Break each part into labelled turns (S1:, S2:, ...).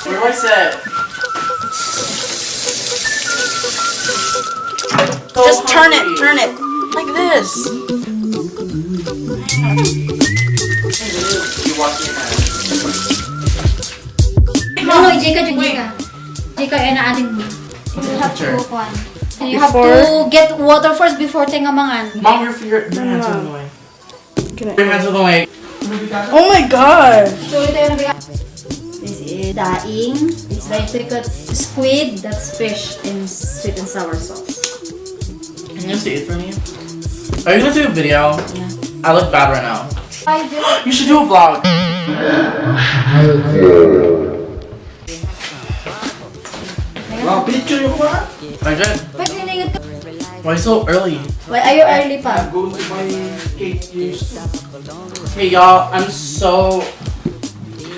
S1: Where do I sit?
S2: Just turn it like this.
S1: You're watching it
S3: No, Jika yan na ating mo. You have to kuhan. You have to get water first before tingamangan.
S1: Mom, your hands are in the way. Your hands are in the way.
S2: Oh my god.
S3: So ito yung nabiga. This is daing. It's like tricot squid. That's fish in sweet and sour sauce.
S1: Can you see it for me? Are you gonna do a video?
S3: Yeah.
S1: I look bad right now.
S3: I do.
S1: You should do a vlog.
S4: Picture yung ba?
S1: I did.
S3: Ba't niningit ka?
S1: Why so early?
S3: Why are you early pa?
S4: Go to my cake years.
S1: Hey y'all, I'm so.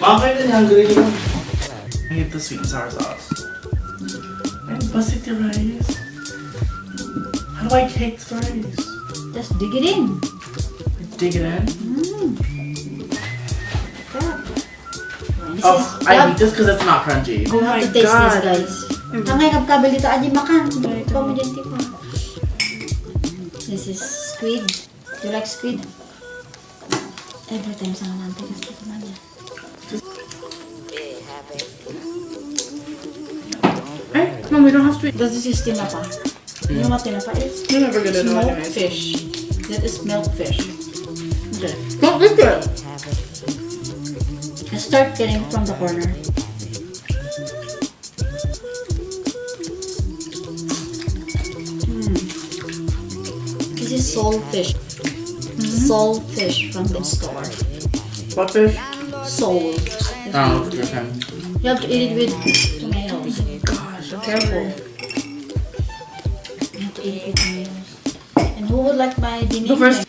S4: Bakit na hungry yun?
S1: I hate the sweet and sour sauce. And busted the rice. How do I cake the rice?
S3: Just dig it in.
S1: Dig it in?
S3: This
S1: Oh,
S3: is-
S1: I hate this because it's not crunchy.
S3: You have to taste this, guys. Tangay kabkabel dito, aji makan. Pamidenti pa. This is squid. You like squid? Every time sa nanti gusto ko man yan.
S2: No, we don't have to.
S3: This is tinapa. You know what tinapa is?
S2: You're never gonna know
S3: Smoked
S2: anyways.
S3: fish. That is milk fish. Okay.
S2: Don't lick it.
S3: I start getting from the corner. This is sole fish. Sole fish from the store.
S1: What fish?
S3: Sole.
S1: Oh, your time.
S3: You have to eat it with tomatoes. Gosh, careful. You have to eat it with tomatoes. And who would like my dinner?
S2: Go first.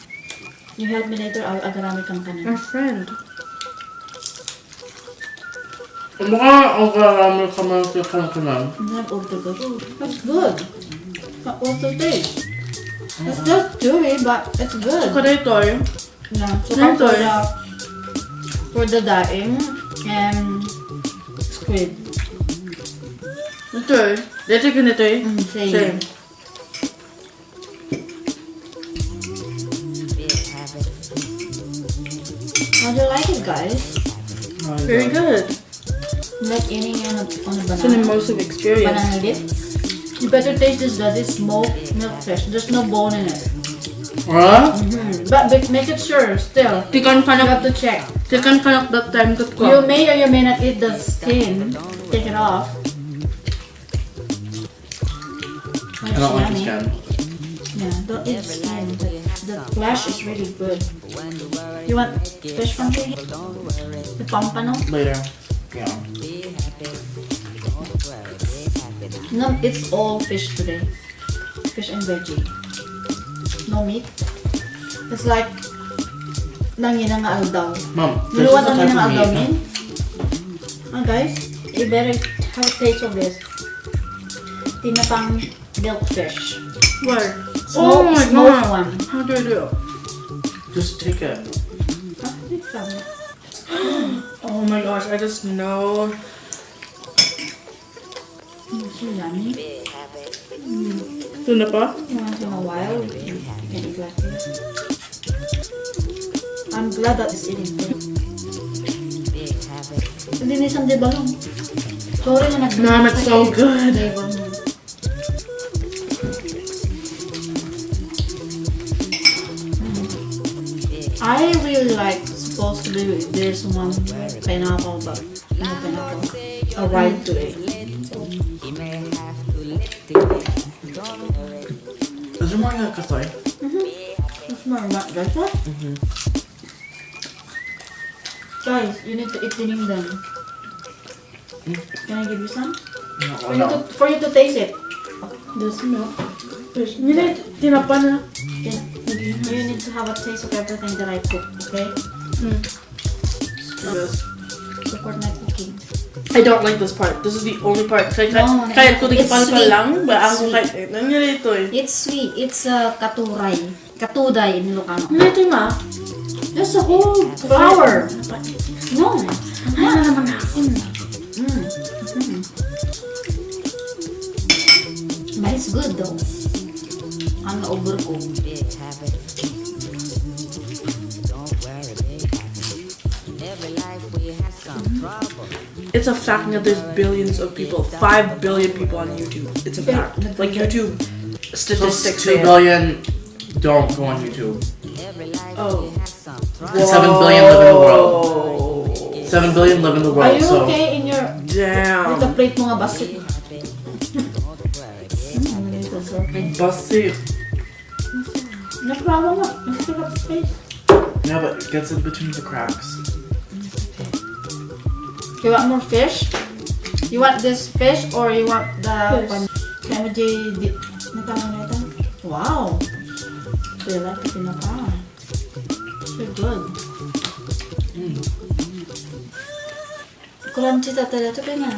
S3: You help me later, I'll agarami kang kanin.
S2: Our friend.
S1: Mukha ang karami ka man sa kankanan.
S3: Not all the good. That's good. But what's the taste? It's just chewy, but it's good.
S2: Kadaytoy.
S3: Yeah, so
S2: Ito
S3: for the daing and squid.
S2: Ito eh. Dito ganito eh.
S3: Same. How do you like it, guys?
S2: Very good.
S3: Like eating on a
S2: It's an
S3: banana.
S2: immersive experience.
S3: Banana dip. You better taste this, guys. It's smoked milk fish. There's no bone in it.
S1: What?
S3: But make it sure, still.
S2: Tikan ka
S3: You
S2: na.
S3: have to check.
S2: Tikan ka na that time that
S3: You
S2: ko.
S3: may or you may not eat the skin. Take it off.
S1: I don't like the skin.
S3: Yeah, don't eat the skin. The flesh is really good. You want fish from here? The pampano?
S1: Later. Yeah.
S3: No, it's all fish today. Fish and veggie. No meat. It's like langin ng aldaw.
S1: Mom,
S3: You
S1: this
S3: know
S1: is
S3: what
S1: the
S3: langin
S1: type
S3: ng
S1: of
S3: aldaw
S1: meat.
S3: mean? Guys, you better have a taste of this. Tinapang milk fish.
S2: Where?
S3: Smoked,
S2: Oh my
S3: smoked
S2: god.
S3: one.
S2: How do I do it?
S1: Just take it.
S3: Ah, it's fine.
S2: Oh my gosh, I just know.
S3: It's so yummy.
S2: Ito na pa?
S3: Once in a while, you can eat like this. I'm glad that it's eating good. Hindi na isang debalong. Sorry na nag-
S2: Mom, it's so good.
S3: Flavor mo. I really like supposed to be there's one pineapple but no pineapple. A ride to it.
S1: Is there more kasoy?
S3: It's more not guys. What? Guys, you need to eat them. Can I give you some?
S1: No.
S3: For you to taste it.
S2: There's milk. Fish. You need tinapa na.
S3: You need to have a taste of everything that I cook, okay?
S2: Yes.
S3: Support my cooking.
S1: I don't like this part. This is the only part.
S3: No,
S1: Kaya ko
S3: it's
S1: tingin
S3: sweet.
S1: lang, ba
S3: It's
S1: ako
S3: sweet.
S1: kahit nangyari ito eh.
S3: It's sweet. It's katuray. Katuday in Ilocano.
S1: Ito ma.
S3: There's a whole flower. No.
S1: Ano na naman ako?
S3: But it's good though. Ang over ko.
S1: It's a fact that there's billions of people, 5 billion people on YouTube. It's a fact. Like YouTube statistics.
S4: 2 billion don't go on YouTube.
S1: Oh.
S4: 7 billion live in the world. 7 billion live in the
S3: Are
S4: world,
S3: you
S4: so
S3: okay in your...
S1: Damn.
S3: Ito plate mo nga basket.
S1: Busty.
S3: No problem nga. Let's pick up space.
S4: yeah, but it gets in between the cracks.
S3: You want more fish? You want this fish or you want the
S2: Fish.
S3: one? Kaya mo di... Nagkama na ito? Wow! So you like the pinaka. So good. Crunchy sa talaga ito kaya nga.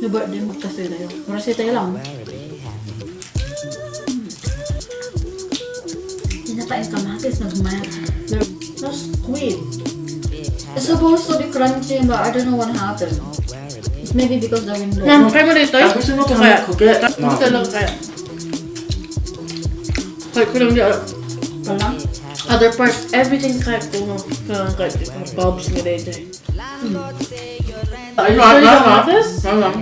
S3: Yung birthday mo kasi tayo. Marasi tayo lang. Pinatain kamatis, nagmayat. No squid. It's supposed to be crunchy, but I don't know what happened. It's maybe because the window.
S1: Ma'am, kaya mo dito?
S4: Every single
S1: Ito
S4: time
S1: kaya.
S4: I cook it,
S1: Ito lang kaya. Kaya ko lang di alam.
S3: Wala.
S1: Other parts, everything kaya ko mo. Kaya kahit bulbs nga dito.
S4: I
S1: You sure you don't want this?
S3: Huh?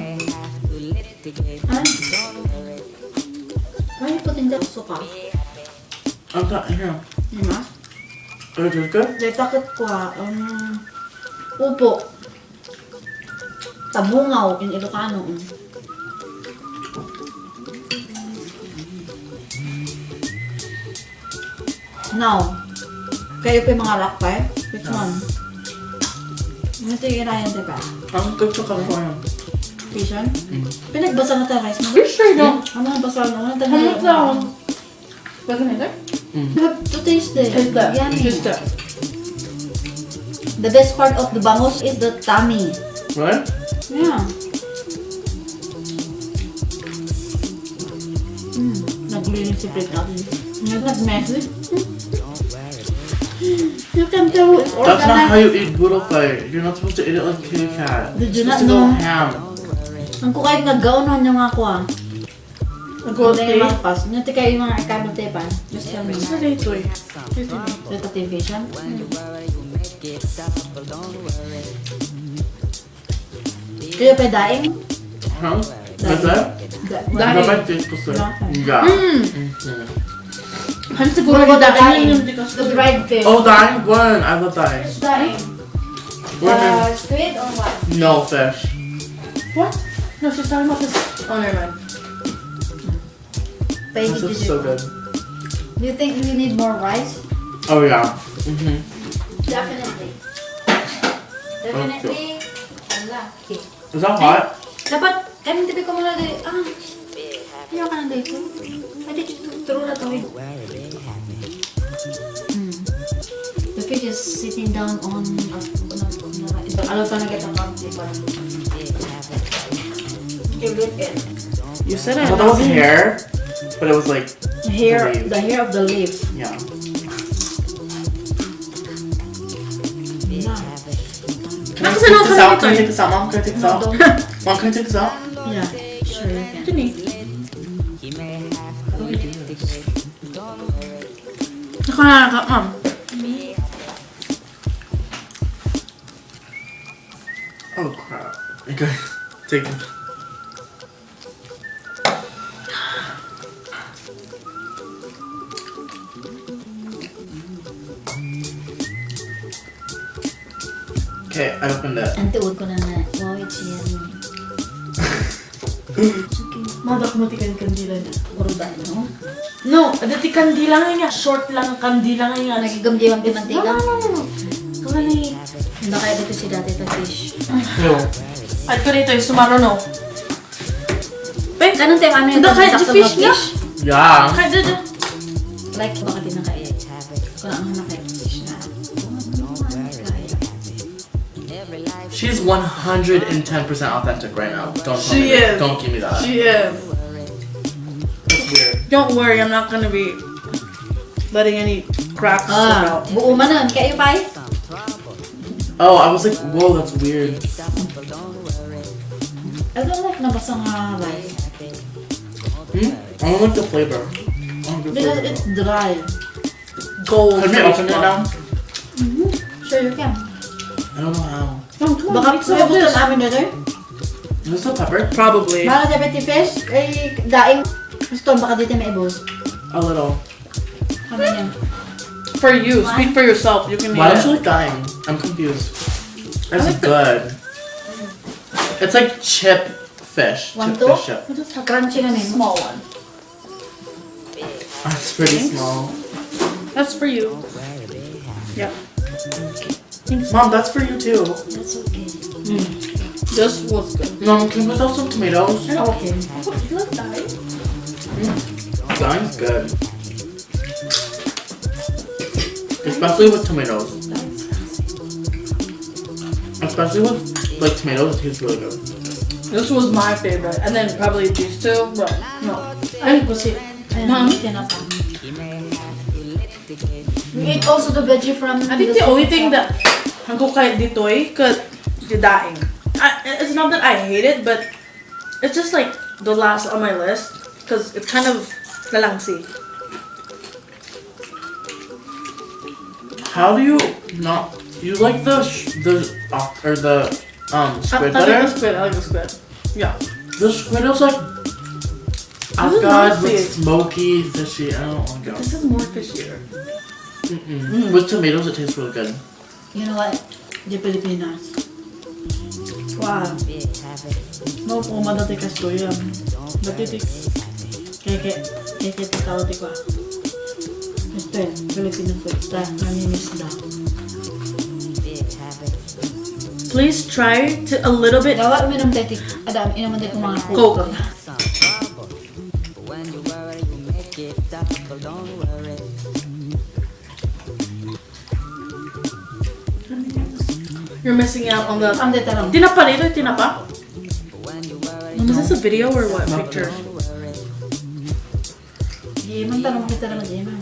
S3: Why are you putting that suka?
S4: I'm not here.
S3: Diba?
S4: Is it good?
S3: Dahil takot ko upo. Tabungaw in Ilocano. Now, kayo pa yung mga lakpay? Which one? Ano ito yung irayan, diba?
S4: I'm good to come for him.
S3: Vision? Pinagbasa na tayo, rice mo?
S1: You sure don't?
S3: Ano ang basa mo? Ano
S1: How much lang? What's in there?
S3: You have to taste it.
S1: Taste that.
S3: Yummy.
S1: Taste that.
S3: The best part of the bangus is the tummy.
S4: What?
S3: Yeah. Naglinis si Fred natin. Nag-messy. You can tell it's
S4: That's not how
S3: organized.
S4: you eat boodle fight. You're not supposed to eat it like kitty cat.
S3: Did you
S4: You're
S3: not
S4: supposed to go
S3: know?
S4: ham.
S3: Ang kukait nga gaunon yung ako
S1: Nag-gold
S3: Hindi
S1: cake?
S3: malpas. Nati kayo yung mga ikamote pa. Just tell me.
S1: Sa dito eh.
S3: Ito television. Kaya pa daing?
S4: Huh? What's that?
S1: Daing.
S4: No, my taste was good. Yeah.
S1: Ano siguro
S3: What about the
S1: dahil
S3: daing?
S1: yung because
S3: The dried fish.
S4: Oh, dying? Good. I love dying.
S3: Daing?
S4: Women.
S3: Squid or what?
S4: No fish.
S1: What? No, she's talking about this. Oh, never mind.
S3: Baby,
S4: This
S3: did
S4: is so good.
S3: Do you think we need more rice?
S4: Oh, yeah.
S3: Definitely. Definitely. Wala. Okay.
S4: Is that hot?
S3: Dapat, kami tipi ko muna dito. Ayaw ka na dito. Pwede turo na to. The fish is sitting down on alam pa na kita kampi pa. Okay, look at
S1: You said
S4: I
S1: it.
S4: thought that was hair, but it was like,
S3: the hair of the leaf.
S4: yeah.
S3: Yeah.
S4: Can I
S1: Kasi
S4: take
S1: no,
S4: this
S1: can I
S4: out? Can I
S1: take
S4: take this out, Mom? Can I take this out?
S3: Don't-
S4: Mom, can I take this out?
S3: Yeah, sure you can.
S1: Dini. Ako na ka, ma'am.
S4: Oh, crap. Okay. Take it. Okay, I opened it.
S3: Ang tuod ko na na. Wow, it's yummy.
S1: Madak mo tikan kandila na.
S3: Uruda, no?
S1: No, dati kandila nga. Short lang kandila nga.
S3: Nagigam-di ang pimantiga.
S1: No. Wala na eh.
S3: Hindi kaya dito si dati ito fish.
S4: Ew.
S1: At ko dito yung sumaro no.
S3: Ganun tayo, ano yung
S1: Hindi, kahit
S3: sakto
S1: fish
S3: na
S1: na.
S3: fish?
S4: Yeah.
S1: Kaya dito.
S3: Like, baka din nakain. Kung ang nakain fish na.
S4: She's 110% authentic right now. Don't tell
S1: She
S4: me
S1: is.
S4: Don't give me that.
S1: She is.
S4: That's weird.
S1: Don't worry, I'm not gonna be letting any cracks slip out.
S3: Buo man nun. Kayo pa eh?
S4: Oh, I was like, whoa, that's weird.
S3: I don't like nabasa nga rice.
S4: I don't like the flavor. I don't like the
S3: Because
S4: flavor.
S3: it's dry.
S1: Gold.
S4: Can we open it now?
S3: Sure you can.
S4: I don't know how.
S3: Baka gusto namin na rin.
S4: Is this the pepper?
S1: Probably.
S3: Para sa petty fish, ay daing. Gusto, baka dito may ibos.
S4: A little.
S3: Kami niya.
S1: For you, speak for yourself. You can
S4: Why
S1: eat
S4: don't you
S1: it.
S4: like dying? I'm confused. It's good. It's like chip fish.
S3: Want
S4: Chip
S3: to?
S4: fish chip.
S3: Crunchy na name.
S1: Small one.
S4: It's pretty small.
S1: That's for you. Yeah.
S4: Mom, that's for you too.
S3: That's okay.
S1: This was good.
S4: Mom, can you put out some tomatoes?
S3: Okay.
S4: Dying's good. Especially with tomatoes. Especially with like tomatoes, it tastes really good.
S1: This was my favorite, and then probably these two. But no,
S3: Ay, busi. Ayun, tinapa. We ate also the veggie from
S1: I think the only thing that hangko kay ditoy cause daing. It's not that I hate it, but it's just like the last on my list because it's kind of lalangsi.
S4: How do you not? You like the squid
S1: I like
S4: butter?
S1: the squid. I like the squid. Yeah.
S4: The squid is like
S1: This
S4: I've
S1: is
S4: got
S1: nasty.
S4: with smoky, fishy. I don't want to go.
S1: This is more fishier.
S4: With tomatoes, it tastes really good.
S3: You know what? The Pilipinas. Wow. No, kung madati ka story yan. Batitik. Kaya tao di ko. Ito yan, Filipino food. Namimis na.
S1: Please try to a little bit.
S3: Gawa uminom tetik. Adam, inaman din kung mga
S1: Coke. You're missing out on the.
S3: Ang deta lang.
S1: Tinapa dito, tinapa. Is this a video or what? Picture.
S3: Di man tanong kita naman di man.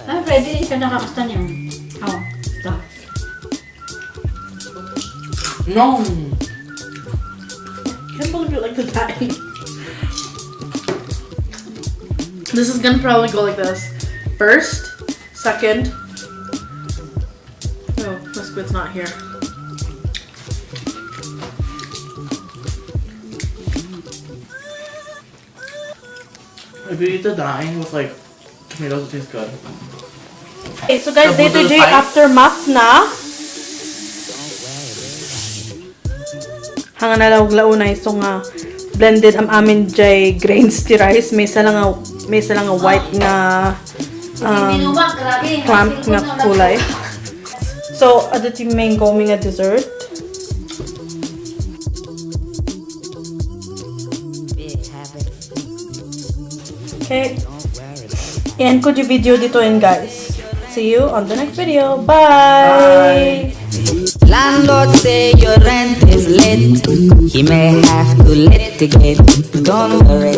S3: Ay, Freddy, ikaw nakakasta niya. Oh, ito.
S4: No.
S1: Can't believe you like the dying. This is gonna probably go like this. First, second. No, the squid's not here.
S4: If you eat the dying with like tomatoes, it tastes good.
S1: Okay, so guys,
S4: Day to day
S1: aftermath na. Hanga na lang launay so nga blended am amin jay grains ti rice may isa lang nga white nga
S3: Binuwa, grabe.
S1: clamp nga kulay. So, ato ti main coming nga dessert. Okay. Yan ko di video dito and guys. See you on the next video. Bye!
S5: Landlord say your rent is late. He may have to litigate. Don't worry.